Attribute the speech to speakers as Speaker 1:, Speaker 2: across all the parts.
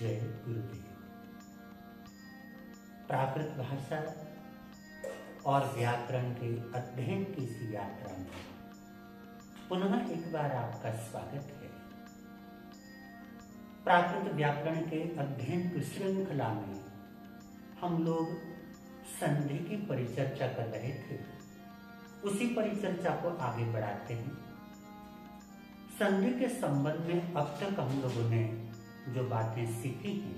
Speaker 1: जय गुरुदेव। प्राकृत भाषा और व्याकरण के अध्ययन की इस यात्रा में पुनः एक बार आपका स्वागत है। प्राकृत व्याकरण के अध्ययन की श्रृंखला में हम लोग संधि की परिचर्चा कर रहे थे। उसी परिचर्चा को आगे बढ़ाते हैं। संधि के संबंध में अब तक हम लोगों ने जो बातें सीखी हैं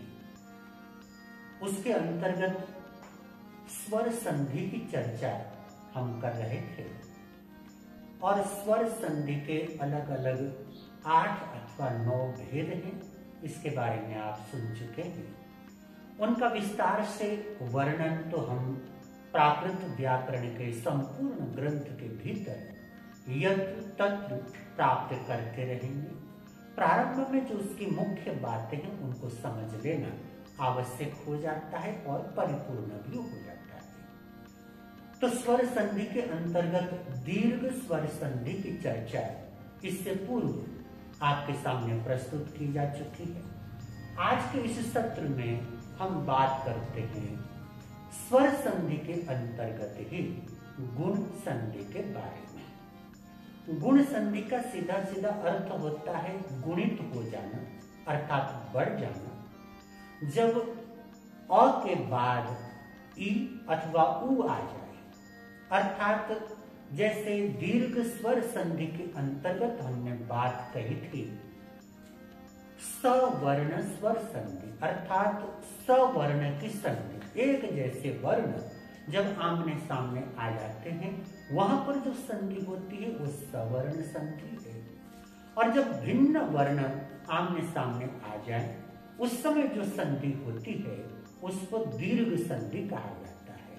Speaker 1: उसके अंतर्गत स्वर संधि की चर्चा हम कर रहे थे और स्वर संधि के अलग अलग 8 अथवा 9 भेद हैं। इसके बारे में आप सुन चुके हैं। उनका विस्तार से वर्णन तो हम प्राकृत व्याकरण के संपूर्ण ग्रंथ के भीतर यत्र तत्र प्राप्त करते रहेंगे। प्रारंभ में जो उसकी मुख्य बातें हैं उनको समझ लेना आवश्यक हो जाता है और परिपूर्ण भी हो जाता है। तो स्वर संधि के अंतर्गत दीर्घ स्वर संधि की चर्चा इससे पूर्व आपके सामने प्रस्तुत की जा चुकी है। आज के इस सत्र में हम बात करते हैं स्वर संधि के अंतर्गत ही गुण संधि के बारे में। गुण संधि का सीधा सीधा अर्थ होता है गुणित हो जाना अर्थात बढ़ जाना। जब अ के बाद ई अथवा उ आ जाए, अर्थात जैसे दीर्घ स्वर संधि के अंतर्गत हमने बात कही थी सवर्ण स्वर संधि, अर्थात सवर्ण की संधि। एक जैसे वर्ण जब आमने सामने आ जाते हैं वहां पर जो संधि होती है वो सवर्ण संधि है। और जब भिन्न वर्ण आमने सामने आ जाए उस समय जो संधि होती है उसको दीर्घ संधि कहा जाता है।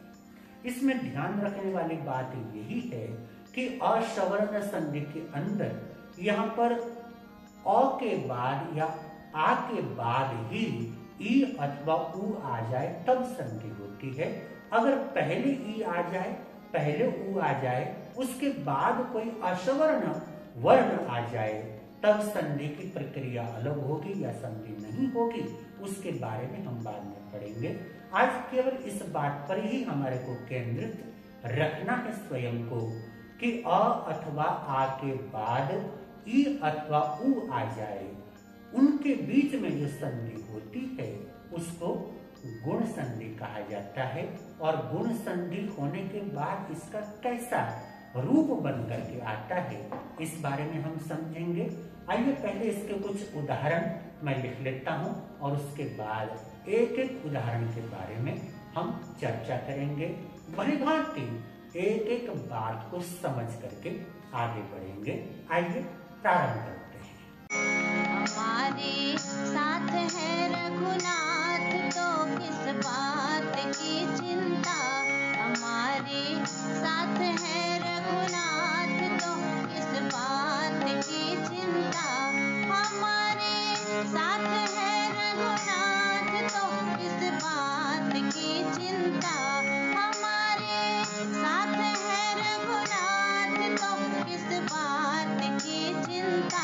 Speaker 1: इसमें ध्यान रखने वाली बात यही है कि असवर्ण संधि के अंदर यहाँ पर अ के बाद या आ के बाद ही ई अथवा उ आ जाए तब संधि होती है। अगर पहले ई आ जाए, पहले उ आ जाए, उसके बाद कोई असवर्ण वर्ण आ जाए तब संधि की प्रक्रिया अलग होगी या संधि नहीं होगी, उसके बारे में हम बाद में पढ़ेंगे। आज केवल इस बात पर ही हमारे को केंद्रित रखना है स्वयं को कि अ अथवा आ के बाद ई अथवा उ आ जाए, उनके बीच में जो संधि होती है उसको गुण संधि कहा जाता है। और गुण संधि होने के बाद इसका कैसा रूप बन करके आता है इस बारे में हम समझेंगे। आइए पहले इसके कुछ उदाहरण मैं लिख लेता हूं और उसके बाद एक एक उदाहरण के बारे में हम चर्चा करेंगे। भली भांति एक एक बात को समझ करके आगे बढ़ेंगे। आइए प्रारंभ करते हैं।
Speaker 2: हमारे साथ है रघुनाथ तो किस बात की चिंता। हमारे साथ है रघुनाथ तो किस बात की चिंता। हमारे साथ है रघुनाथ तो किस बात की चिंता। हमारे साथ है रघुनाथ तो किस बात की चिंता।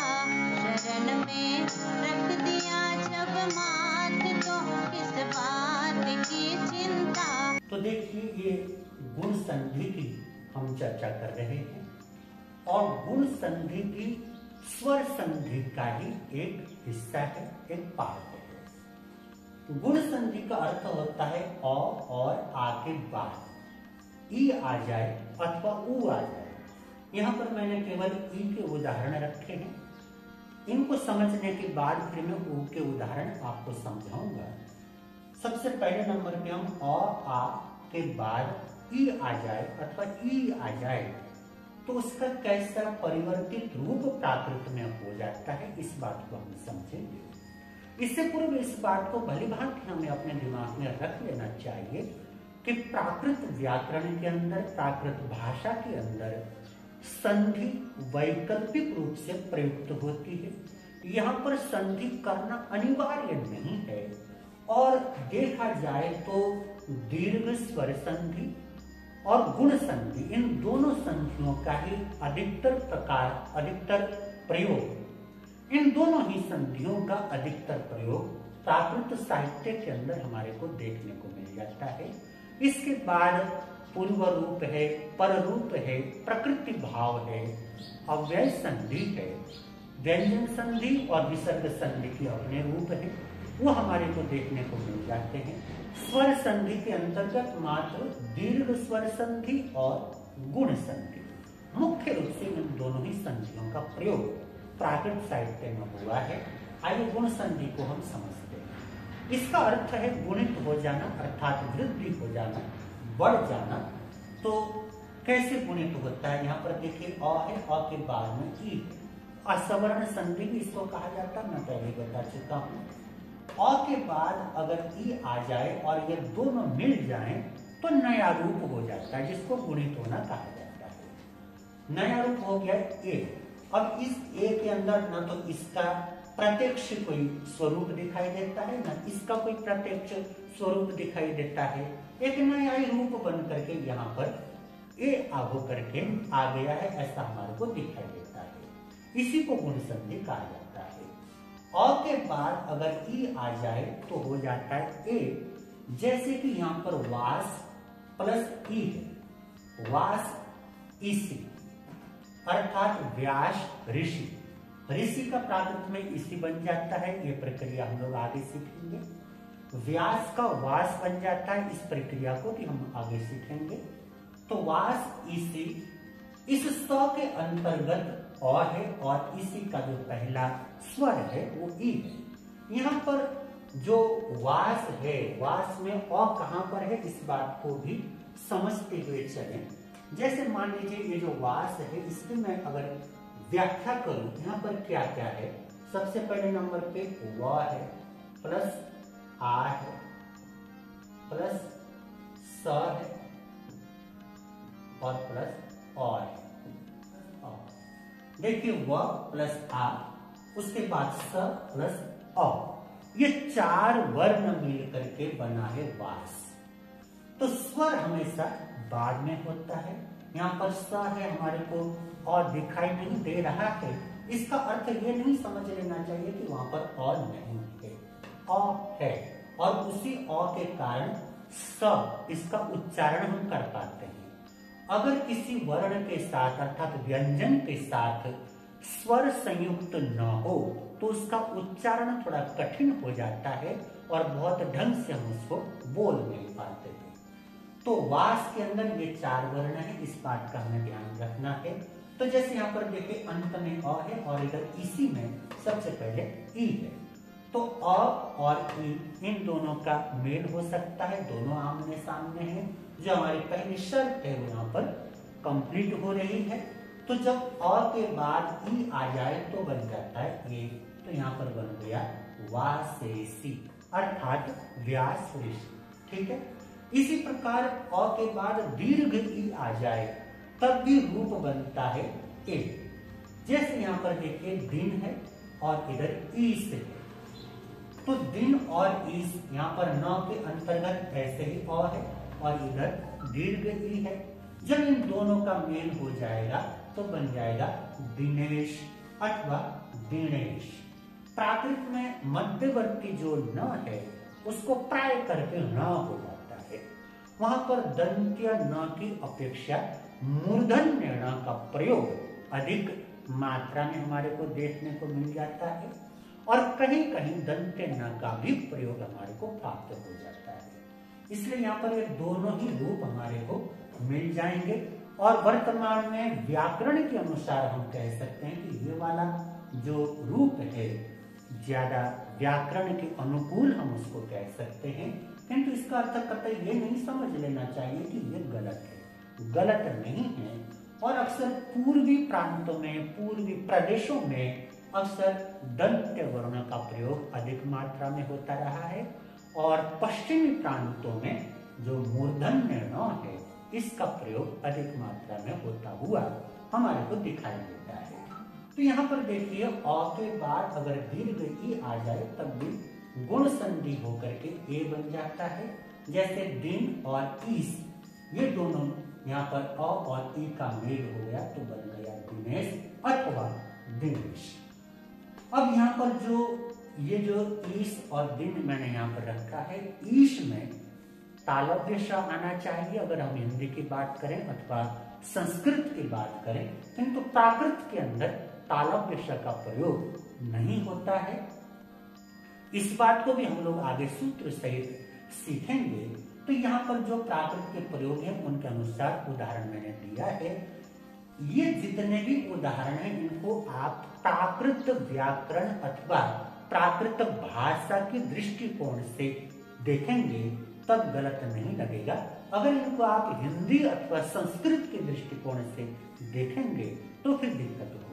Speaker 2: शरण में रख दिया जब मात तो किस बात की चिंता।
Speaker 1: तो देखिए ये गुण संधि की हम चर्चा कर रहे हैं और गुण संधि की स्वर संधि का ही एक हिस्सा है, एक पार्ट है। गुण संधि का अर्थ होता है अ और आ के बाद ई आ जाए अथवा उ आ जाए। यहाँ पर मैंने केवल ई के उदाहरण रखे हैं। इनको समझने के बाद फिर मैं उ के उदाहरण आपको समझाऊंगा। सबसे पहले नंबर पे हम अ आ के बाद ई आ जाए अथवा ई आ जाए तो उसका कैसा परिवर्तित रूप प्राकृत में हो जाता है इस बात को हम समझेंगे। इससे पूर्व इस बात को भली भांति हमें अपने दिमाग में रख लेना चाहिए कि प्राकृत व्याकरण के अंदर, प्राकृत भाषा के अंदर संधि वैकल्पिक रूप से प्रयुक्त होती है। यहाँ पर संधि करना अनिवार्य नहीं है और देखा जाए तो दीर्घ स्वर संधि और गुण संधि इन दोनों संधियों का ही अधिकतर प्रयोग, इन दोनों ही संधियों का अधिकतर प्रयोग प्राकृत साहित्य के अंदर हमारे को देखने को मिल जाता है। इसके बाद पूर्व रूप है, पर रूप है, प्रकृति भाव है, अव्यय संधि है, व्यंजन संधि और विसर्ग संधि के अपने रूप है, वो हमारे को देखने को मिल जाते हैं। स्वर संधि के अंतर्गत मात्र दीर्घ स्वर संधि और गुण संधि, मुख्य रूप से इन दोनों ही संधियों का प्रयोग प्राकृत साहित्य में हुआ है। आइए गुण संधि को हम समझते हैं। इसका अर्थ है गुणित हो जाना, अर्थात वृद्धि हो जाना, बढ़ जाना। तो कैसे गुणित होता है? यहाँ पर देखिए अ है, अ के बाद में ई है, असवर्ण संधि भी इसको कहा जाता है, मैं पहले बता चुका हूँ। अ के बाद अगर ई आ जाए और ये दोनों मिल जाएं तो नया रूप हो जाता है, जिसको गुणित होना कहा जाता है। नया रूप हो गया ए। अब इस ए के अंदर न तो इसका प्रत्यक्ष कोई स्वरूप दिखाई देता है, न इसका कोई प्रत्यक्ष स्वरूप दिखाई देता है। एक नया ही रूप बन करके यहाँ पर ए आगो करके आ गया है, ऐसा हमारे को दिखाई देता है। इसी को गुण संधि कहा जाता है। अ के बाद अगर ई आ जाए तो हो जाता है ए, जैसे कि यहाँ पर वास प्लस ई है, वास ईसी, अर्थात व्यास ऋषि। ऋषि का प्राकृत में इसी बन जाता है, ये प्रक्रिया हम लोग आगे सीखेंगे। व्यास का वास बन जाता है, इस प्रक्रिया को भी हम आगे सीखेंगे। तो वास इसी, इस स के अंतर्गत अ है और इसी का जो पहला स्वर है वो ई है। यहाँ पर जो वास है, वास में अ कहाँ पर है इस बात को भी समझते हुए चलें। जैसे मान लीजिए ये जो वास है इसकी मैं अगर व्याख्या करूं, यहाँ पर क्या क्या है। सबसे पहले नंबर पे व है, प्लस आ है, प्लस स है और प्लस अ है। देखिए व प्लस आ, उसके बाद स प्लस अ, ये चार वर्ण मिल करके बना है वास। तो स्वर हमेशा बाद में होता है। यहाँ पर स है, हमारे को और दिखाई नहीं दे रहा है, इसका अर्थ ये नहीं समझ लेना चाहिए कि वहां पर और नहीं है, अ है और उसी अ के कारण स इसका उच्चारण हम कर पाते हैं। अगर किसी वर्ण के साथ अर्थात व्यंजन के साथ स्वर संयुक्त न हो तो उसका उच्चारण थोड़ा कठिन हो जाता है और बहुत ढंग से हम उसको बोल नहीं पाते हैं। तो वास के अंदर ये चार वर्ण है, इस बात का हमें ध्यान रखना है। तो जैसे यहाँ पर देखिए अंत में अ है और इधर इसी में सबसे पहले ई है, तो अ और ई इन दोनों का मेल हो सकता है, दोनों आमने सामने हैं। जो हमारी पहली शर्त है वो यहाँ पर कंप्लीट हो रही है। तो जब अ के बाद ई आ जाए तो बन जाता है ए, तो यहाँ पर बन गया वासेसी अर्थात व्यास ऋषि। ठीक है। इसी प्रकार अ के बाद दीर्घ ई आ जाए तब भी रूप बनता है ए। जैसे यहाँ पर देखिए दिन है और इधर ईस है, तो दिन और ईस यहाँ पर न के अंतर्गत ऐसे ही अ है और इधर दीर्घ ई है। जब इन दोनों का मेल हो जाएगा तो बन जाएगा दिनेश अथवा दिनेश। प्राकृत में मध्यवर्ती जो न है उसको प्राय करके न हो जाता है। वहां पर दंत्य न की अपेक्षा मूर्धन्य न का प्रयोग अधिक मात्रा में हमारे को देखने को मिल जाता है और कहीं कहीं दंत्य न का भी प्रयोग हमारे को प्राप्त हो जाता है। इसलिए यहाँ पर ये दोनों ही रूप हमारे को मिल जाएंगे और वर्तमान में व्याकरण के अनुसार हम कह सकते हैं कि ये वाला जो रूप है ज्यादा व्याकरण के अनुकूल हम उसको कह सकते हैं, किंतु इसका अर्थ कतई ये नहीं समझ लेना चाहिए कि ये गलत है। गलत नहीं है। और अक्सर पूर्वी प्रांतों में, पूर्वी प्रदेशों में अक्सर दंत्य वर्ण का प्रयोग अधिक मात्रा में होता रहा है और पश्चिमी प्रांतों में जो मूर्धन्य न है इसका प्रयोग अधिक मात्रा में होता हुआ हमारे को दिखाई देता है। तो यहाँ पर देखिए अ के बाद अगर दीर्घ ई आ जाए तब भी गुण संधि होकर के ए बन जाता है। जैसे दिन और ईस ये दोनों यहाँ पर अ और ई का मेल हो गया तो बन गया दिनेश अथवा दिनेश। अब यहाँ पर जो ये जो ईश और दिन मैंने यहाँ पर रखा है, ईश में तालव्य श आना चाहिए अगर हम हिंदी की बात करें अथवा संस्कृत की बात करें, किंतु प्राकृत के अंदर तालव्य श का प्रयोग नहीं होता है। इस बात को भी हम लोग आगे सूत्र सहित सीखेंगे। तो यहाँ पर जो प्राकृत के प्रयोग हैं उनके अनुसार उदाहरण मैंने दिया है। ये जितने भी उदाहरण हैं इनको आप प्राकृत व्याकरण अथवा प्राकृत भाषा के दृष्टिकोण से देखेंगे तब गलत नहीं लगेगा। अगर इनको आप हिंदी अथवा संस्कृत के दृष्टिकोण से देखेंगे तो फिर दिक्कत होगी।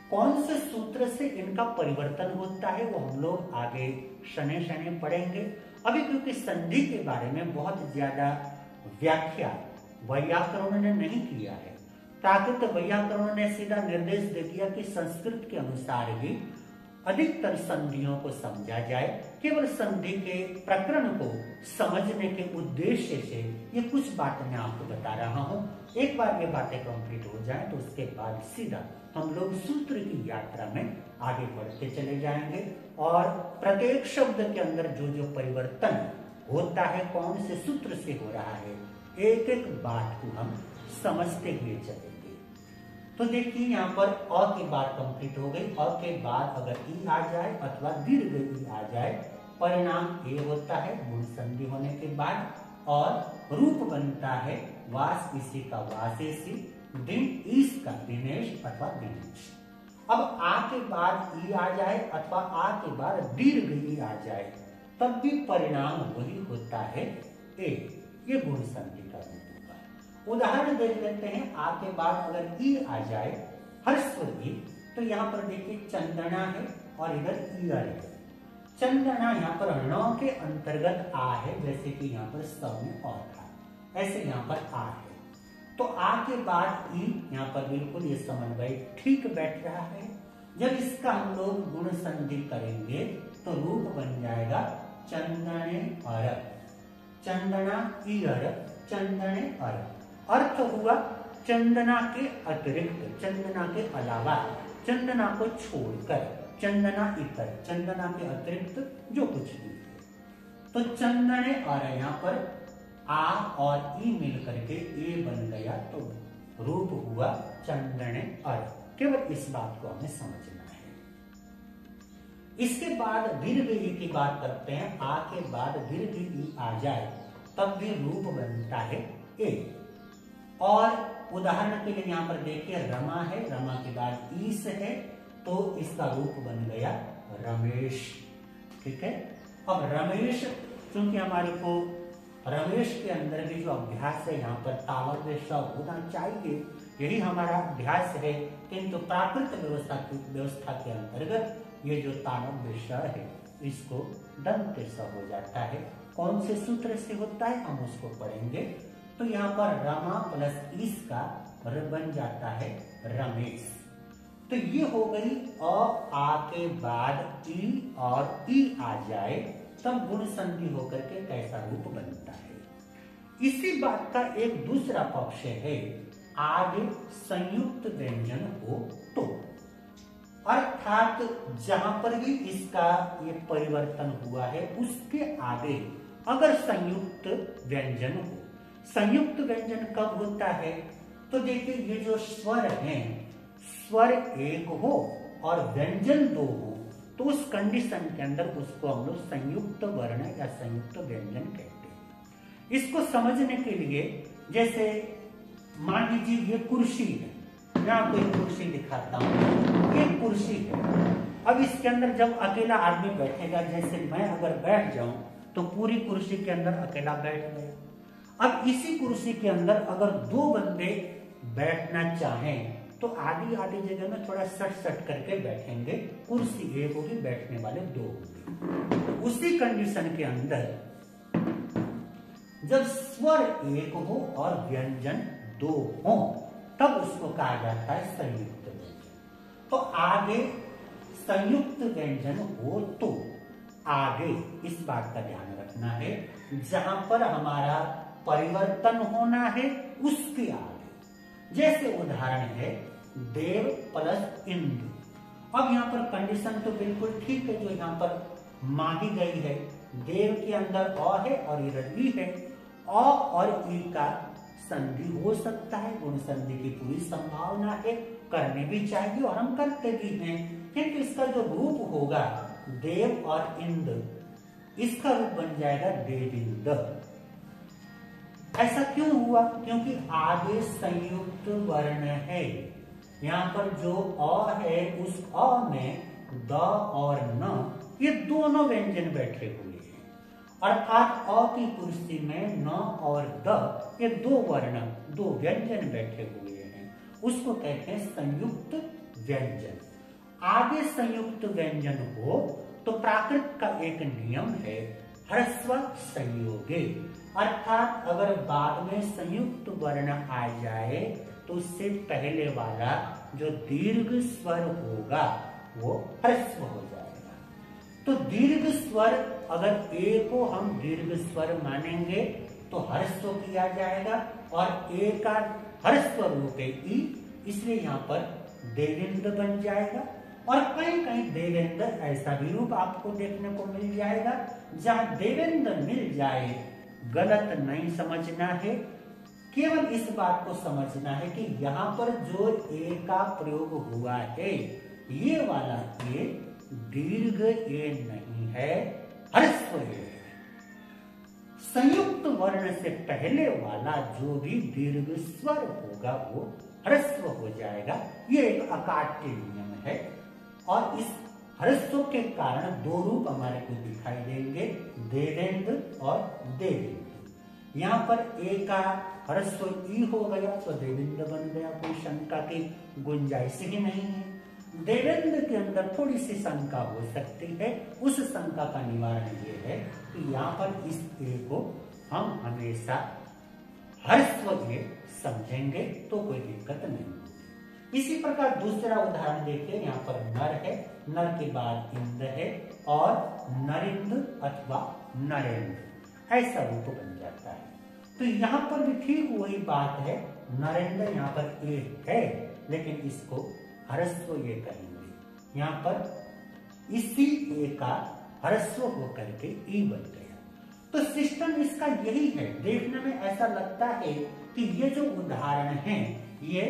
Speaker 1: कौन से सूत्र से इनका परिवर्तन होता है वो हम लोग आगे शने शने पढ़ेंगे। अभी क्योंकि संधि के बारे में बहुत ज्यादा व्याख्या वैयाकरणों ने नहीं किया है, प्राकृत वैयाकरणों ने सीधा निर्देश दे दिया कि संस्कृत के अनुसार ही अधिकतर संधियों को समझा जाए। केवल संधि के प्रकरण को समझने के उद्देश्य से ये कुछ बातें मैं आपको बता रहा हूँ। एक बार ये बातें कंप्लीट हो जाए तो उसके बाद सीधा हम लोग सूत्र की यात्रा में आगे बढ़ते चले जाएंगे और प्रत्येक शब्द के अंदर जो जो परिवर्तन होता है, कौन से सूत्र से हो रहा है, एक एक बात को हम समझते हुए चलेंगे। तो देखिए यहाँ पर अ की बात कंप्लीट हो गई। अ के बाद अगर ई आ जाए अथवा दीर्घ ई आ जाए, परिणाम ए होता है गुण संधि होने के बाद, और रूप बनता है वास इसी का वासेसी, दिन ईस का दिनेश अथवा दिनेश। अब आ के बाद ई आ जाए अथवा आ के बाद दीर्घ ई आ जाए तब भी परिणाम वही होता है ए। ये गुण संधि का रूप होगा। उदाहरण देख लेते हैं। आ के बाद अगर ई आ जाए हर्स्व ई, तो यहाँ पर देखिए चंदना है और इधर ईयर है। चंदना यहाँ पर ण के अंतर्गत आ है, जैसे कि यहाँ पर स में और था, ऐसे यहाँ पर आ है। तो आ के बाद ई, यहाँ पर बिल्कुल ये समन्वय ठीक बैठ रहा है। जब इसका हम लोग गुण संधि करेंगे तो रूप बन जाएगा चंदने अर, चंदना ईयर, चंदने अर। अर्थ हुआ चंदना के अतिरिक्त, चंदना के अलावा, चंदना को छोड़कर, चंदना इतर, चंदना के अतिरिक्त जो कुछ भी है। तो चंदने अर यहाँ पर आ और ई मिल करके ए बन गया तो रूप हुआ चंदने अर। केवल इस बात को हमें समझना है। इसके बाद दीर्घ ई की बात करते हैं। आ के बाद दीर्घ ई आ जाए तब भी रूप बनता है ए। और उदाहरण के लिए यहाँ पर देखिए रमा है, रमा के बाद ईस है तो इसका रूप बन गया रमेश। ठीक है। अब रमेश, क्योंकि हमारे को रमेश के अंदर भी जो अभ्यास है यहाँ पर तालव्य श होना चाहिए, यही हमारा अभ्यास है। किंतु प्राकृत व्यवस्था के अंतर्गत ये जो तालव्य श है इसको दंत स हो जाता है। कौन से सूत्र से होता है हम उसको पढ़ेंगे। तो यहाँ पर रमा प्लस इस का बन जाता है रमेश। तो ये हो गई अ। आ के बाद ई और ई आ जाए तब गुण संधि होकर के कैसा रूप बनता है। इसी बात का एक दूसरा पक्ष है, आगे संयुक्त व्यंजन हो तो, अर्थात जहां पर भी इसका ये परिवर्तन हुआ है उसके आगे अगर संयुक्त व्यंजन हो। संयुक्त व्यंजन कब होता है? तो देखिए ये जो स्वर हैं, स्वर एक हो और व्यंजन दो हो तो उस कंडीशन के अंदर उसको हम लोग संयुक्त वर्ण या संयुक्त व्यंजन कहते हैं। इसको समझने के लिए जैसे मान लीजिए ये कुर्सी है, मैं आपको एक कुर्सी दिखाता हूँ। ये कुर्सी है। अब इसके अंदर जब अकेला आदमी बैठेगा, जैसे मैं अगर बैठ जाऊं तो पूरी कुर्सी के अंदर अकेला बैठ गया। अब इसी कुर्सी के अंदर अगर दो बंदे बैठना चाहें तो आधी आधी जगह में थोड़ा सट करके बैठेंगे। कुर्सी एक होगी, बैठने वाले दो होंगे। उसी कंडीशन के अंदर जब स्वर एक हो और व्यंजन दो हो तब उसको कहा जाता है संयुक्त व्यंजन। तो आगे संयुक्त व्यंजन हो तो आगे इस बात का ध्यान रखना है, जहां पर हमारा परिवर्तन होना है उसके आगे। जैसे उदाहरण है देव प्लस इंदु। अब यहाँ पर कंडीशन तो बिल्कुल ठीक है जो यहाँ पर मांगी गई है। देव के अंदर अ है और इधर ई है। अ और ई का संधि हो सकता है, गुण संधि की पूरी संभावना है, करने भी चाहिए और हम करते भी हैं। किंतु इसका जो रूप होगा देव और इंद, इसका रूप बन जाएगा देविंद। ऐसा क्यों हुआ? क्योंकि आगे संयुक्त वर्ण है। यहाँ पर जो अ है उस अ में द और न ये दोनों व्यंजन बैठे हुए हैं, अर्थात अ की कुर्सी में न और द ये दो वर्ण, दो व्यंजन बैठे हुए हैं, उसको कहते हैं संयुक्त व्यंजन। आगे संयुक्त व्यंजन हो तो प्राकृत का एक नियम है ह्रस्व संयोगे, अर्थात अगर बाद में संयुक्त वर्ण आ जाए तो उससे पहले वाला जो दीर्घ स्वर होगा वो ह्रस्व हो जाएगा। तो दीर्घ स्वर अगर ए को हम दीर्घ स्वर मानेंगे तो ह्रस्व किया जाएगा और ए का ह्रस्व रूप है ई, इसलिए यहाँ पर देवेंद्र बन जाएगा। और कहीं कहीं देवेंद्र ऐसा भी रूप आपको देखने को मिल जाएगा। जहां देवेंद्र मिल जाए गलत नहीं समझना है, केवल इस बात को समझना है कि यहाँ पर जो ए का प्रयोग हुआ है ये वाला ए दीर्घ ए नहीं है, ह्रस्व ए है। संयुक्त वर्ण से पहले वाला जो भी दीर्घ स्वर होगा वो ह्रस्व हो जाएगा। ये एक अकाट्य नियम है और इस ह्रस्व के कारण दो रूप हमारे को दिखाई देंगे, देवेंद्र और देवेंद्र। यहाँ पर ए का ह्रस्व ई हो गया तो देवेंद्र बन गया, कोई शंका की गुंजाइश ही नहीं है। देवेंद्र के अंदर थोड़ी सी शंका हो सकती है, उस शंका का निवारण ये है कि यहाँ पर इस ए को हम हमेशा ह्रस्व ए समझेंगे तो कोई दिक्कत नहीं होगी। इसी प्रकार दूसरा उदाहरण देखिए, यहाँ पर नर है, नर के बाद इंद्र है और नरेंद्र अथवा नरेंद्र ऐसा रूप बन जाता है। तो यहाँ पर भी ठीक वही बात है, नरेंद्र यहाँ पर ए है लेकिन इसको ह्रस्व ए कहेंगे। यहाँ पर इसी ए का ह्रस्व होकर के ई बन गया। तो सिस्टम इसका यही है। देखने में ऐसा लगता है कि ये जो उदाहरण हैं ये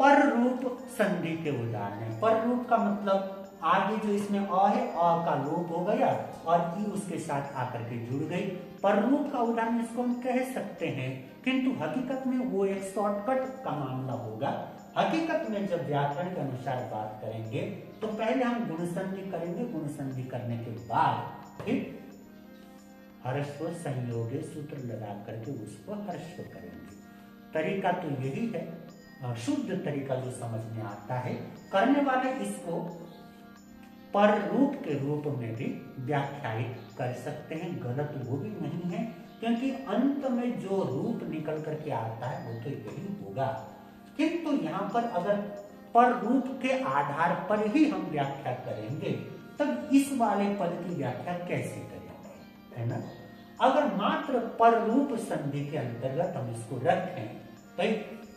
Speaker 1: पर रूप संधि के उदाहरण है। पर रूप का मतलब आगे जो इसमें अ है, अ का लोप हो गया और ई उसके साथ आकर के जुड़ गई। पर रूप का उदाहरण इसको हम कह सकते हैं, किंतु हकीकत में वो एक शॉर्टकट का मामला होगा। हकीकत में जब व्याकरण के अनुसार बात करेंगे तो पहले हम गुण संधि करेंगे, गुण संधि करने के बाद फिर ह्रस्व संयोगे सूत्र लगा करके उसको ह्रस्व करेंगे। तरीका तो यही है, शुद्ध तरीका जो समझ में आता है। करने वाले इसको पर रूप के रूप में भी व्याख्यायित कर सकते हैं, गलत वो भी नहीं है, क्योंकि अंत में जो रूप निकल करके आता है वो तो यही होगा। किंतु यहाँ पर अगर पर रूप के आधार पर ही हम व्याख्या करेंगे तब इस वाले पद की व्याख्या कैसे करेंगे, है ना। अगर मात्र पर रूप संधि के अंतर्गत हम इसको रखें तो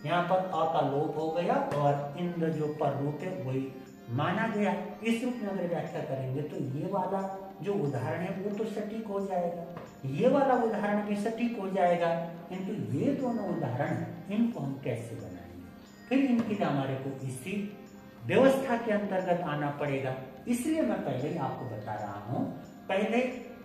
Speaker 1: यहाँ पर अ का लोप हो गया और इंद्र जो पर रूप है वही माना गया। इस रूप में अगर व्याख्या करेंगे तो ये वाला जो उदाहरण है वो तो सटीक हो जाएगा, ये वाला उदाहरण भी सटीक हो जाएगा, किंतु ये दोनों उदाहरण इनको हम कैसे बनाएंगे, फिर इनके लिए हमारे को इसी व्यवस्था के अंतर्गत आना पड़ेगा। इसलिए मैं पहले ही आपको बता रहा हूं, पहले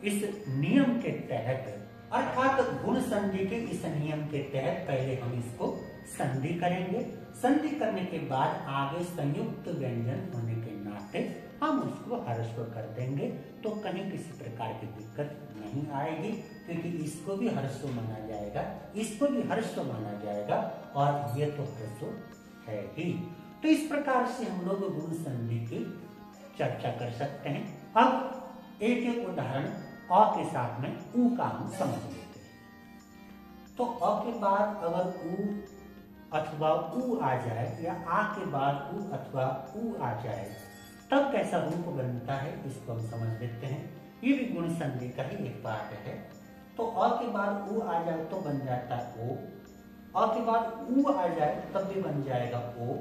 Speaker 1: इस नियम के तहत अर्थात गुण संधि के इस नियम के तहत पहले हम इसको संधि करेंगे। संधि करने के बाद आगे संयुक्त व्यंजन होने के नाते हम उसको ह्रस्व कर देंगे तो कहीं किसी प्रकार की दिक्कत नहीं आएगी, क्योंकि इसको भी ह्रस्व माना जाएगा, इसको भी ह्रस्व माना जाएगा और ये तो ह्रस्व है ही। तो इस प्रकार से हम लोग गुण संधि की चर्चा कर सकते हैं। अब एक एक उदाहरण अ के साथ में उ का हम समझ लेते हैं। तो अ के बाद अगर उ अथवा उ आ जाए या आ के बाद उ अथवा उ आ जाए तब कैसा रूप बनता है इसको हम समझ लेते हैं। ये भी गुण संधि का ही एक पार्ट है। तो अ के बाद उ आ जाए तो बन जाता है ओ, अ के बाद उ आ जाए तब भी बन जाएगा ओ,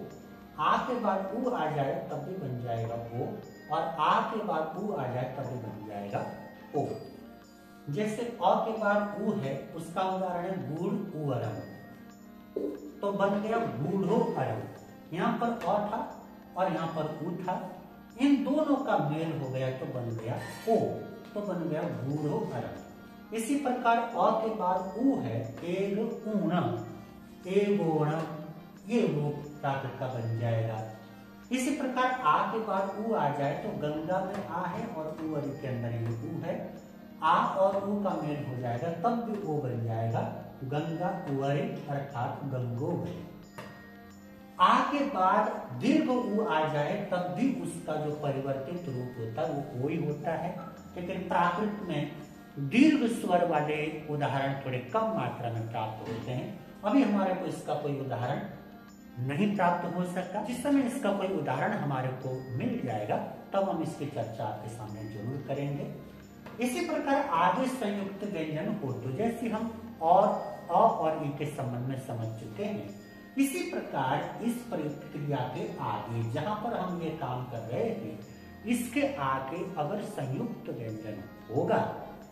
Speaker 1: आ के बाद ऊ आ जाए तब भी बन जाएगा ओ, और आ के बाद ऊ आ जाए तब भी बन जाएगा ओ। जैसे अ के बाद ऊ है, उसका उदाहरण है गूढ़ उअरम, तो बन गया गूढ़ो अरम। यहाँ पर अ था और यहाँ पर ऊ था, इन दोनों का मेल हो गया तो बन गया ओ, तो बन गया गूढ़ो अरम। इसी प्रकार अ के बाद ऊ है, एग ऊणम, एगोणम, ये रूप प्राकृत का बन जाएगा। इसी प्रकार आ के बाद ऊ आ जाए तो गंगा में आ है और उवरी के अंदर ये ऊ है, आ और ऊ का मेल हो जाएगा तब भी ओ बन जाएगा गंगा उवरे अर्थात गंगोवरी। आ के बाद दीर्घ ऊ आ जाए तब भी उसका जो परिवर्तित रूप होता है वो ओ ही होता है, लेकिन प्राकृत में दीर्घ स्वर वाले उदाहरण थोड़े कम मात्रा में प्राप्त होते हैं। अभी हमारे को इसका कोई उदाहरण नहीं प्राप्त हो सकता। जिस समय इसका कोई उदाहरण हमारे को मिल जाएगा तब हम इसकी चर्चा आपके सामने जरूर करेंगे। इसी प्रकार आगे संयुक्त व्यंजन हो, तो जैसे हम और अ और ई के संबंध में समझ चुके हैं, इसी प्रकार इस प्रयुक्त क्रिया के आगे जहां पर हम ये काम कर रहे थे, इसके आगे अगर संयुक्त व्यंजन होगा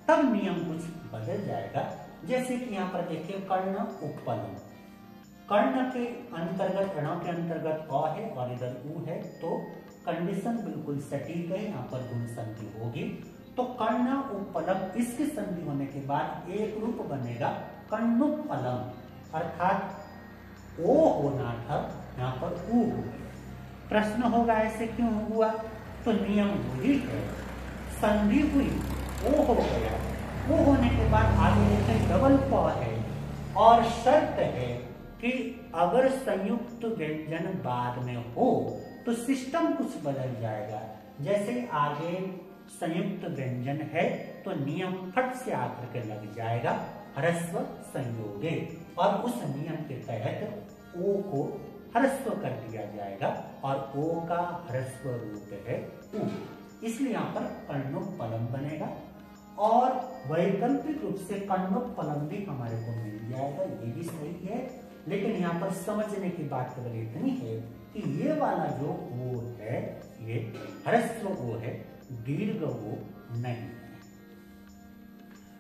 Speaker 1: तब नियम कुछ बदल जाएगा। जैसे कि यहाँ पर देखिए कर्ण उपपलम, कर्ण के अंतर्गत ण के अंतर्गत अ है और इधर ऊ है, तो कंडीशन बिल्कुल सटीक है, यहाँ पर गुण संधि होगी। तो कर्ण उपपलम, इसकी संधि होने के बाद एक रूप बनेगा कर्णोपलम, अर्थात ओ होना था, यहाँ पर ऊ हो गया। प्रश्न होगा ऐसे क्यों हुआ, तो नियम वही है, संधि हुई, ओ हो गया, वो होने के बाद आगे देखें डबल प है और शर्त है कि अगर संयुक्त व्यंजन बाद में हो तो सिस्टम कुछ बदल जाएगा। जैसे आगे संयुक्त व्यंजन है तो नियम फट से आकर के लग जाएगा ह्रस्व संयोगे, और उस नियम के तहत ओ को ह्रस्व कर दिया जाएगा और ओ का ह्रस्व रूप है ऊ, इसलिए यहाँ पर कर्णोपलम बनेगा। और वैकल्पिक रूप से कर्णोपलम भी हमारे को मिल जाएगा, ये भी सही है। लेकिन यहाँ पर समझने की बात केवल इतनी है कि ये वाला जो ओ है ये ह्रस्व ओ है, दीर्घ ओ नहीं है।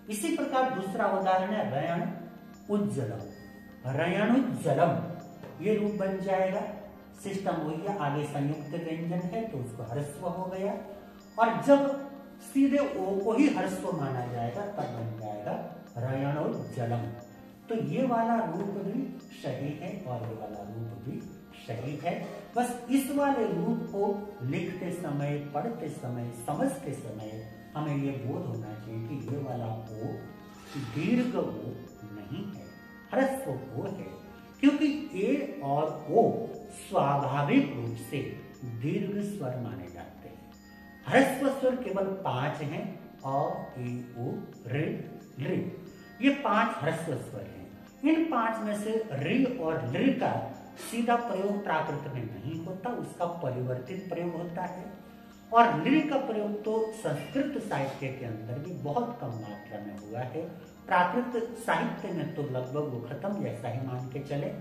Speaker 1: इसी प्रकार दूसरा उदाहरण है रयण उज्जलम, रयणुज्जलम, ये रूप बन जाएगा। सिस्टम वही है, आगे संयुक्त व्यंजन है तो उसको ह्रस्व हो गया, और जब सीधे ओ को ही ह्रस्व माना जाएगा तब बन जाएगा रयणोज्जलम। तो ये वाला रूप भी सही है और ये वाला रूप भी सही है। बस इस वाले रूप को लिखते समय, पढ़ते समय, समझते समय हमें ये बोध होना चाहिए कि ये वाला ओ दीर्घ ओ नहीं है, ह्रस्व ओ है, क्योंकि ए और ओ स्वाभाविक रूप से दीर्घ स्वर माने जाते हैं। ह्रस्व स्वर केवल 5 हैं, और ए ओ ऋ ऋ, ये 5 ह्रस्व स्वर हैं। इन 5 में से ऋ और लृ का सीधा प्रयोग प्राकृत में नहीं होता, उसका परिवर्तित प्रयोग होता है। और लृ का प्रयोग तो संस्कृत साहित्य के अंदर भी बहुत कम मात्रा में हुआ है, प्राकृत साहित्य में तो लगभग वो खत्म जैसा ही मान के चले।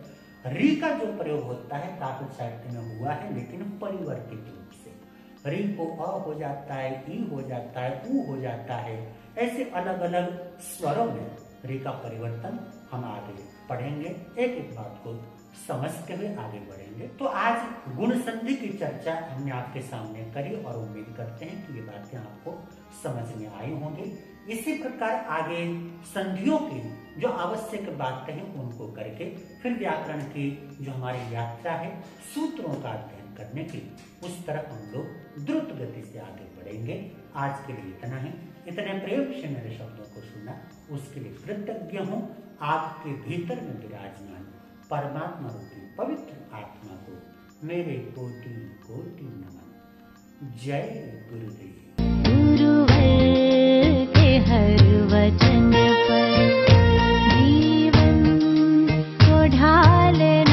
Speaker 1: ऋ का जो प्रयोग होता है प्राकृत साहित्य में हुआ है, लेकिन परिवर्तित रूप से। ऋ को अ हो जाता है, ई हो जाता है, ऊ हो जाता है, ऐसे अलग अलग स्वरों में ऋ का परिवर्तन हम आगे पढ़ेंगे, एक एक बात को समझते हुए आगे बढ़ेंगे। तो आज गुण संधि की चर्चा हमने आपके सामने करी और उम्मीद करते हैं कि ये बातें आपको समझ में आई होंगी। इसी प्रकार आगे संधियों की जो आवश्यक बातें हैं उनको करके फिर व्याकरण की जो हमारी यात्रा है सूत्रों का अध्ययन करने की, उस तरफ हम लोग द्रुत गति से आगे बढ़ेंगे। आज के लिए इतना ही। इतने प्रेम से मेरे शब्दों को सुना उसके लिए कृतज्ञ हूँ। आपके भीतर में विराजमान परमात्मा रूपी पवित्र आत्मा को मेरे कोटि कोटि नमन। जय गुरुदेव।
Speaker 2: गुरुवर के हर वचन पर जीवन को ढालना।